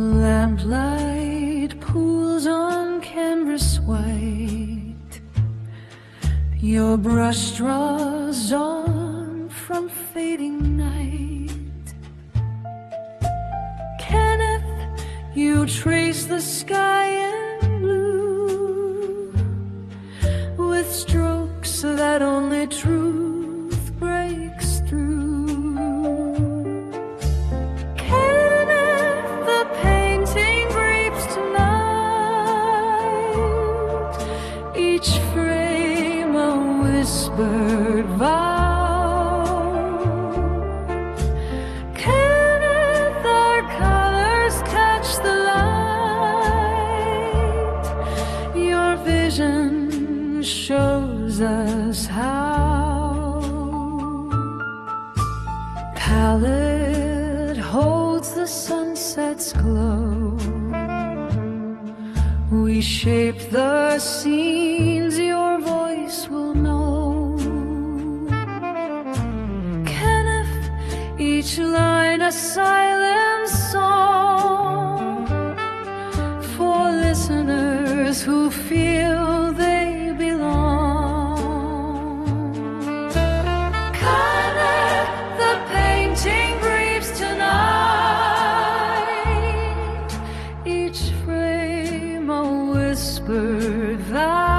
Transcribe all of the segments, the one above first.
Lamplight pools on canvas white, your brush draws on from fading night. Kenneth, you trace the sky in blue with strokes that only truth breaks through. Each frame a whispered vow. Kenneth, our colors catch the light. Your vision shows us how. Palette holds the sunset's glow. We shape the scenes your voice will know. Kenneth, each line a silent song for listeners who feel they belong. Kenneth, the painting breathes tonight. Each frame a whispered vow.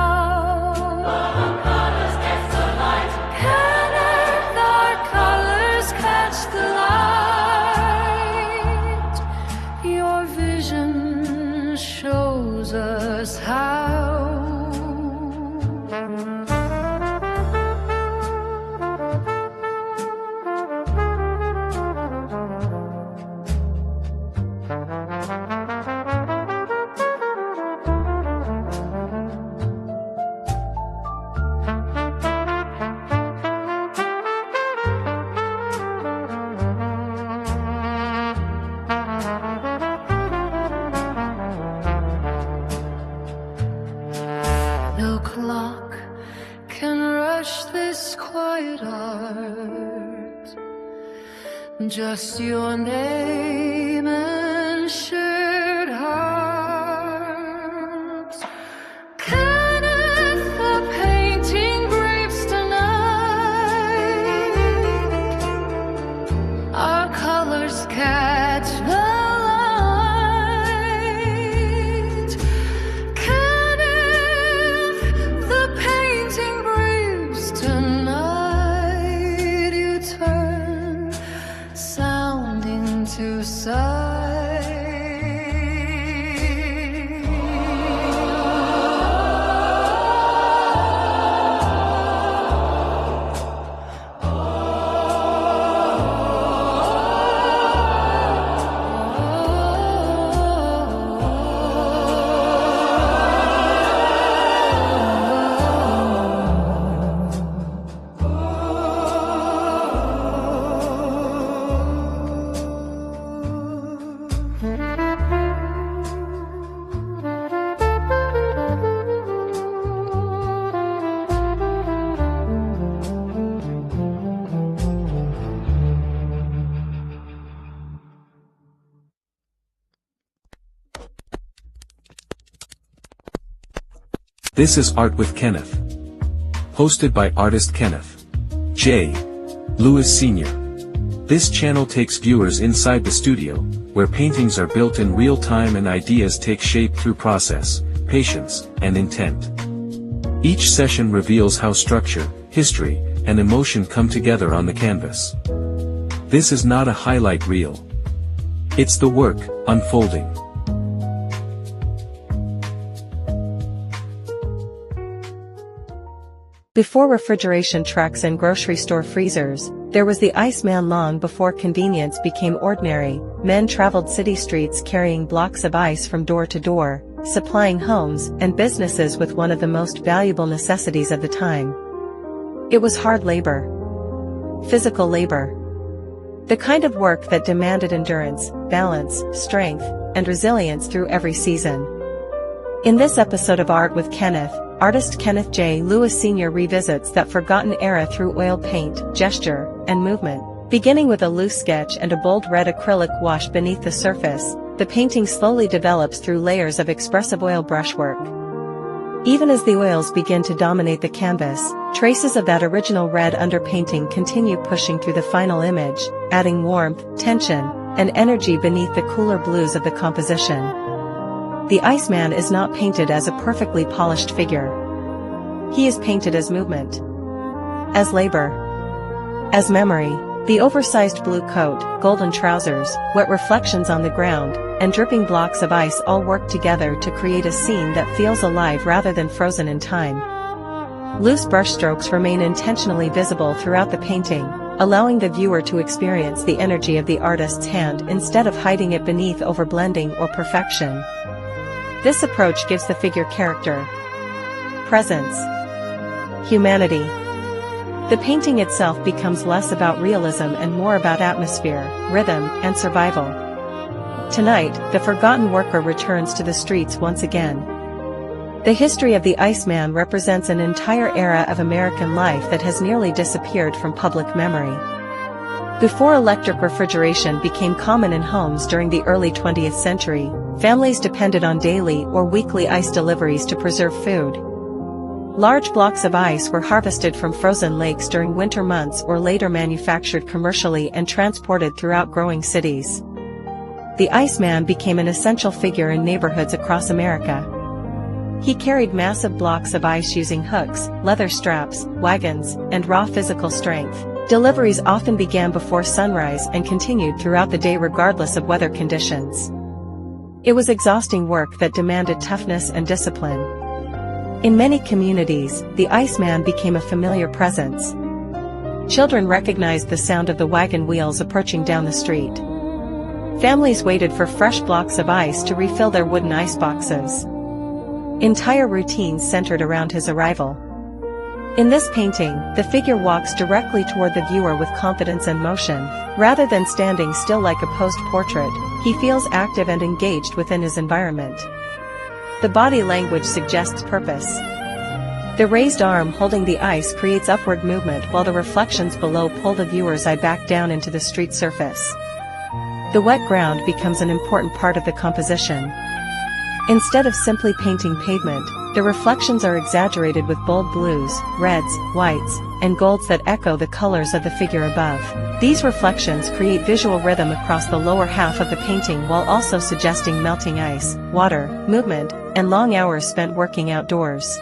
Our colors catch the light. Kenneth, our colors catch the light. Your vision shows us how. No clock can rush this quiet art. Just your name and shared hearts. Kenneth, the painting breathes tonight. Our colors catch the to sight. This is Art with Kenneth. Hosted by artist Kenneth J. Lewis Sr. This channel takes viewers inside the studio, where paintings are built in real time and ideas take shape through process, patience, and intent. Each session reveals how structure, history, and emotion come together on the canvas. This is not a highlight reel. It's the work, unfolding. Before refrigeration trucks and grocery store freezers, there was the Iceman. Long before convenience became ordinary, men traveled city streets carrying blocks of ice from door to door, supplying homes and businesses with one of the most valuable necessities of the time. It was hard labor. Physical labor. The kind of work that demanded endurance, balance, strength, and resilience through every season. In this episode of Art with Kenneth, artist Kenneth J. Lewis Sr. revisits that forgotten era through oil paint, gesture, and movement. Beginning with a loose sketch and a bold red acrylic wash beneath the surface, the painting slowly develops through layers of expressive oil brushwork. Even as the oils begin to dominate the canvas, traces of that original red underpainting continue pushing through the final image, adding warmth, tension, and energy beneath the cooler blues of the composition. The Iceman is not painted as a perfectly polished figure. He is painted as movement, as labor, as memory. The oversized blue coat, golden trousers, wet reflections on the ground, and dripping blocks of ice all work together to create a scene that feels alive rather than frozen in time. Loose brushstrokes remain intentionally visible throughout the painting, allowing the viewer to experience the energy of the artist's hand instead of hiding it beneath overblending or perfection. This approach gives the figure character, presence, humanity. The painting itself becomes less about realism and more about atmosphere, rhythm, and survival. Tonight, the forgotten worker returns to the streets once again. The history of the Iceman represents an entire era of American life that has nearly disappeared from public memory. Before electric refrigeration became common in homes during the early 20th century, families depended on daily or weekly ice deliveries to preserve food. Large blocks of ice were harvested from frozen lakes during winter months or later manufactured commercially and transported throughout growing cities. The Iceman became an essential figure in neighborhoods across America. He carried massive blocks of ice using hooks, leather straps, wagons, and raw physical strength. Deliveries often began before sunrise and continued throughout the day regardless of weather conditions. It was exhausting work that demanded toughness and discipline. In many communities, the Iceman became a familiar presence. Children recognized the sound of the wagon wheels approaching down the street. Families waited for fresh blocks of ice to refill their wooden ice boxes. Entire routines centered around his arrival. In this painting, the figure walks directly toward the viewer with confidence and motion. Rather than standing still like a posed portrait, he feels active and engaged within his environment. The body language suggests purpose. The raised arm holding the ice creates upward movement while the reflections below pull the viewer's eye back down into the street surface. The wet ground becomes an important part of the composition. Instead of simply painting pavement, the reflections are exaggerated with bold blues, reds, whites, and golds that echo the colors of the figure above. These reflections create visual rhythm across the lower half of the painting while also suggesting melting ice, water, movement, and long hours spent working outdoors.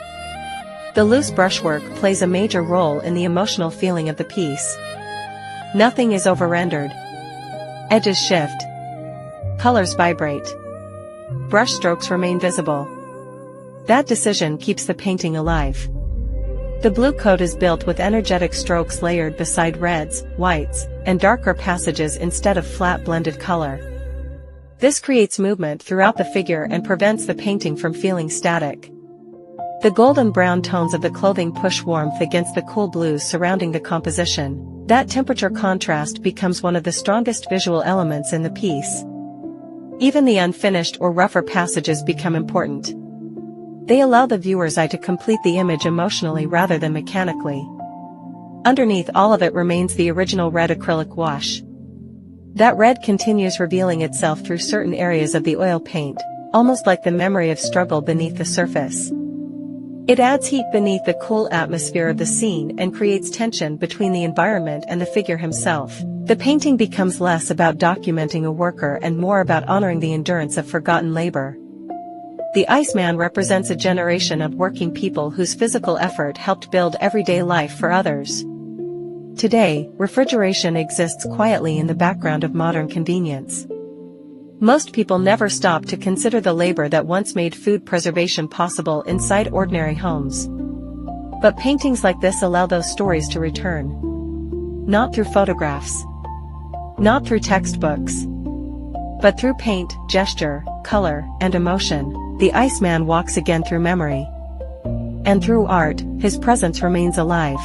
The loose brushwork plays a major role in the emotional feeling of the piece. Nothing is over-rendered. Edges shift. Colors vibrate. Brushstrokes remain visible. That decision keeps the painting alive. The blue coat is built with energetic strokes layered beside reds, whites, and darker passages instead of flat blended color. This creates movement throughout the figure and prevents the painting from feeling static. The golden brown tones of the clothing push warmth against the cool blues surrounding the composition. That temperature contrast becomes one of the strongest visual elements in the piece. Even the unfinished or rougher passages become important. They allow the viewer's eye to complete the image emotionally rather than mechanically. Underneath all of it remains the original red acrylic wash. That red continues revealing itself through certain areas of the oil paint, almost like the memory of struggle beneath the surface. It adds heat beneath the cool atmosphere of the scene and creates tension between the environment and the figure himself. The painting becomes less about documenting a worker and more about honoring the endurance of forgotten labor. The Iceman represents a generation of working people whose physical effort helped build everyday life for others. Today, refrigeration exists quietly in the background of modern convenience. Most people never stop to consider the labor that once made food preservation possible inside ordinary homes. But paintings like this allow those stories to return. Not through photographs. Not through textbooks. But through paint, gesture, color, and emotion. The Iceman walks again through memory. And through art, his presence remains alive.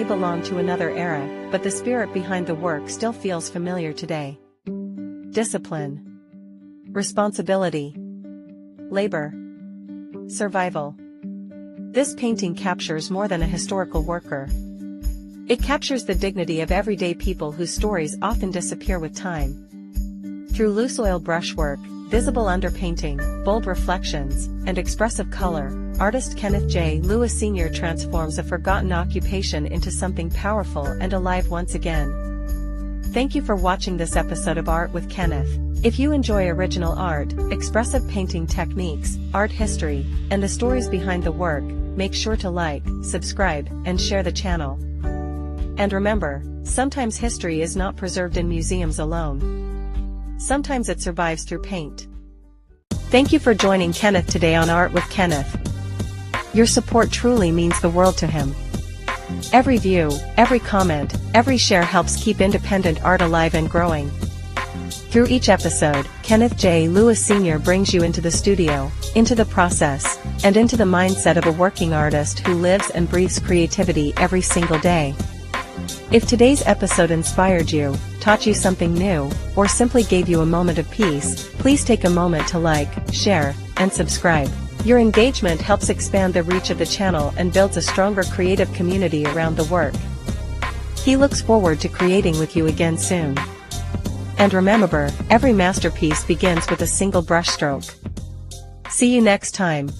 belong to another era, but the spirit behind the work still feels familiar today. Discipline. Responsibility. Labor. Survival. This painting captures more than a historical worker. It captures the dignity of everyday people whose stories often disappear with time. Through loose oil brushwork, visible underpainting, bold reflections, and expressive color, artist Kenneth J. Lewis Sr. transforms a forgotten occupation into something powerful and alive once again. Thank you for watching this episode of Art with Kenneth. If you enjoy original art, expressive painting techniques, art history, and the stories behind the work, make sure to like, subscribe, and share the channel. And remember, sometimes history is not preserved in museums alone. Sometimes it survives through paint. Thank you for joining Kenneth today on Art with Kenneth. Your support truly means the world to him. Every view, every comment, every share helps keep independent art alive and growing. Through each episode, Kenneth J. Lewis Sr. brings you into the studio, into the process, and into the mindset of a working artist who lives and breathes creativity every single day. If today's episode inspired you, taught you something new, or simply gave you a moment of peace, please take a moment to like, share, and subscribe. Your engagement helps expand the reach of the channel and builds a stronger creative community around the work. He looks forward to creating with you again soon. And remember, every masterpiece begins with a single brushstroke. See you next time.